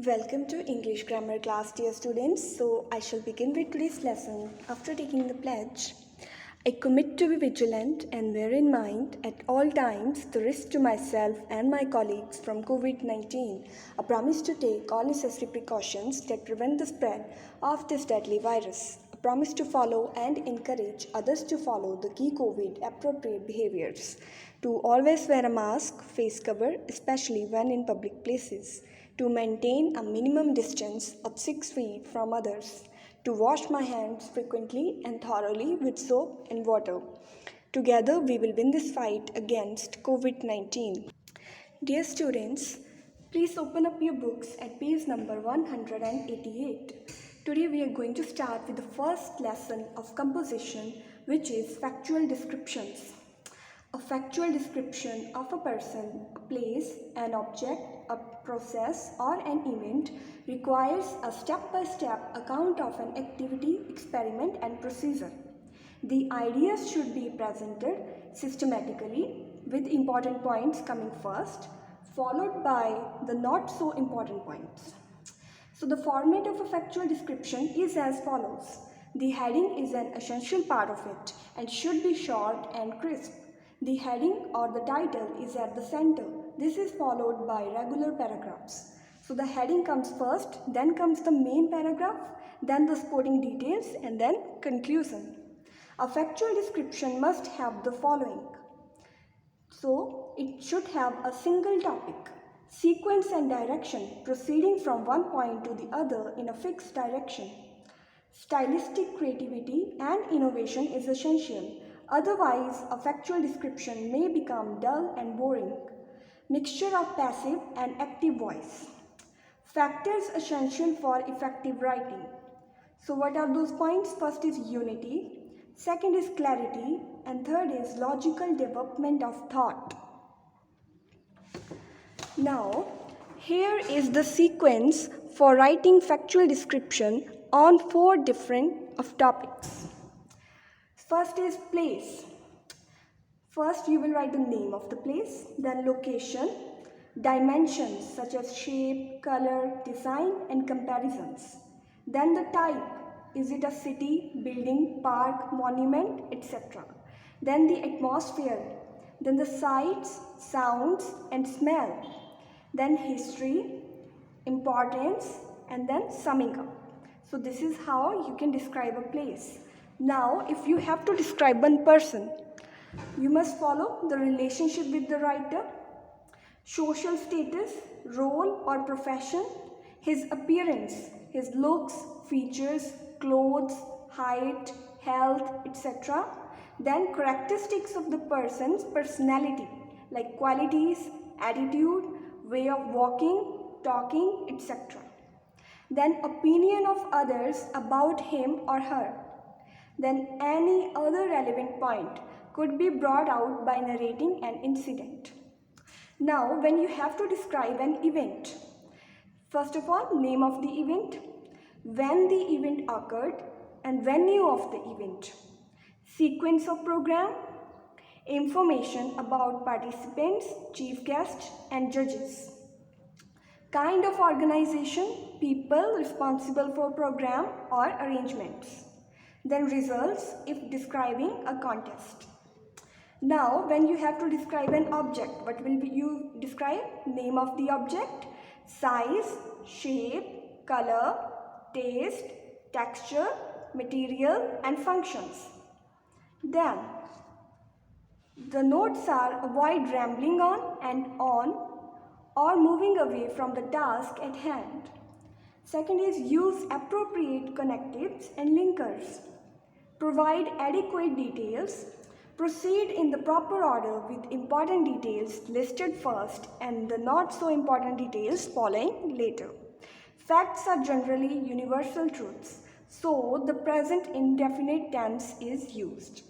Welcome to English Grammar class, dear students. So, I shall begin with today's lesson. After taking the pledge, I commit to be vigilant and bear in mind at all times the risk to myself and my colleagues from COVID-19. A promise to take all necessary precautions that prevent the spread of this deadly virus. A promise to follow and encourage others to follow the key COVID appropriate behaviors. To always wear a mask, face cover, especially when in public places. To maintain a minimum distance of 6 feet from others, to wash my hands frequently and thoroughly with soap and water. Together, we will win this fight against COVID-19. Dear students, please open up your books at page number 188. Today, we are going to start with the first lesson of composition, which is factual descriptions. A factual description of a person, a place, an object, a process, or an event requires a step-by-step account of an activity, experiment, and procedure. The ideas should be presented systematically with important points coming first, followed by the not so important points. So the format of a factual description is as follows. The heading is an essential part of it and should be short and crisp. The heading or the title is at the center. This is followed by regular paragraphs. So the heading comes first, then comes the main paragraph, then the supporting details, and then conclusion. A factual description must have the following. So it should have a single topic, sequence and direction, proceeding from one point to the other in a fixed direction. Stylistic creativity and innovation is essential. Otherwise, a factual description may become dull and boring. Mixture of passive and active voice. Factors essential for effective writing. So what are those points? First is unity, second is clarity, and third is logical development of thought. Now, here is the sequence for writing factual description on 4 different topics. First is place. First you will write the name of the place, then location, dimensions such as shape, color, design and comparisons. Then the type, is it a city, building, park, monument, etc. Then the atmosphere, then the sights, sounds and smell. Then history, importance and then summing up. So this is how you can describe a place. Now, if you have to describe one person, you must follow the relationship with the writer, social status, role or profession, his appearance, his looks, features, clothes, height, health, etc. Then characteristics of the person's personality, like qualities, attitude, way of walking, talking, etc. Then opinion of others about him or her. Then any other relevant point could be brought out by narrating an incident. Now, when you have to describe an event, first of all, name of the event, when the event occurred and venue of the event, sequence of program, information about participants, chief guests and judges, kind of organization, people responsible for program or arrangements. Then results if describing a contest. Now, when you have to describe an object, what will you describe? Name of the object, size, shape, color, taste, texture, material and functions. Then, the notes are avoid rambling on and on or moving away from the task at hand. Second is use appropriate connectives and linkers. Provide adequate details. Proceed in the proper order with important details listed first and the not so important details following later. Facts are generally universal truths, so the present indefinite tense is used.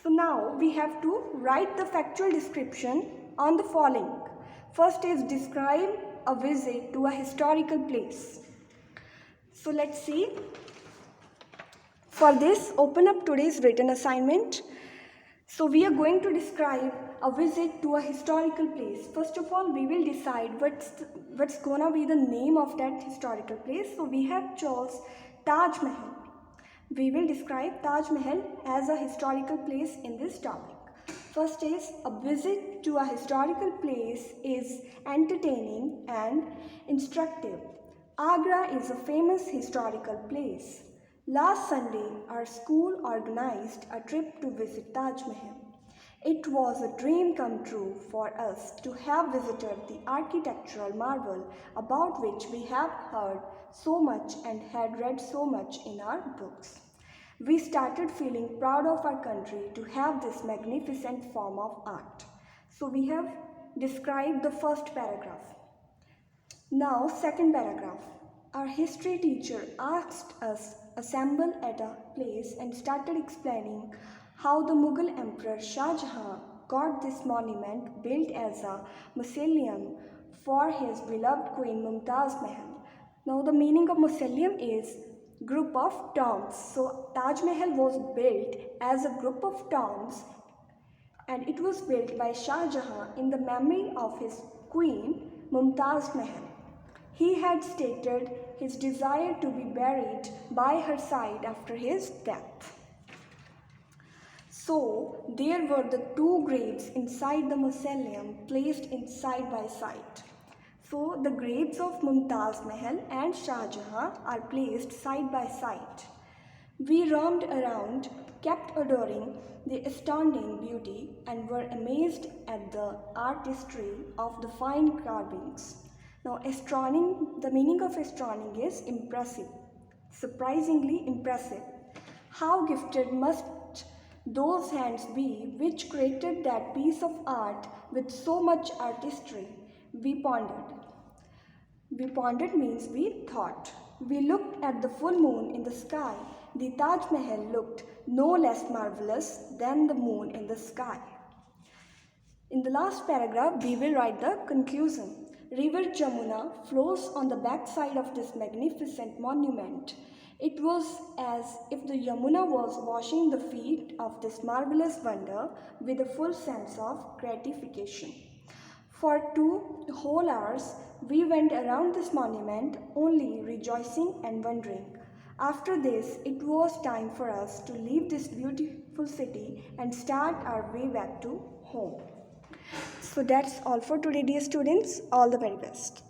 So now we have to write the factual description on the following. First is describe a visit to a historical place. So let's see. For this, open up today's written assignment. So we are going to describe a visit to a historical place. First of all, we will decide what's gonna be the name of that historical place. So we have chose Taj Mahal. We will describe Taj Mahal as a historical place in this topic. First is, a visit to a historical place is entertaining and instructive. Agra is a famous historical place. Last Sunday, our school organized a trip to visit Taj Mahal. It was a dream come true for us to have visited the architectural marvel about which we have heard so much and had read so much in our books. We started feeling proud of our country to have this magnificent form of art. So we have described the first paragraph. Now, second paragraph. Our history teacher asked us assemble at a place and started explaining how the Mughal Emperor Shah Jahan got this monument built as a mausoleum for his beloved Queen Mumtaz Mahal. Now, the meaning of mausoleum is group of tombs. So Taj Mahal was built as a group of tombs, and it was built by Shah Jahan in the memory of his queen Mumtaz Mahal. He had stated his desire to be buried by her side after his death. So there were the two graves inside the mausoleum placed in side by side. So the graves of Mumtaz Mahal and Shah Jahan are placed side by side. We roamed around, kept adoring the astounding beauty, and were amazed at the artistry of the fine carvings. Now, the meaning of astroning is impressive, surprisingly impressive. How gifted must those hands be which created that piece of art with so much artistry? We pondered. We pondered means we thought. We looked at the full moon in the sky. The Taj Mahal looked no less marvelous than the moon in the sky. In the last paragraph, we will write the conclusion. River Jamuna flows on the backside of this magnificent monument. It was as if the Yamuna was washing the feet of this marvelous wonder with a full sense of gratification. For 2 whole hours, we went around this monument only rejoicing and wondering. After this, it was time for us to leave this beautiful city and start our way back to home. So that's all for today, dear students. All the very best.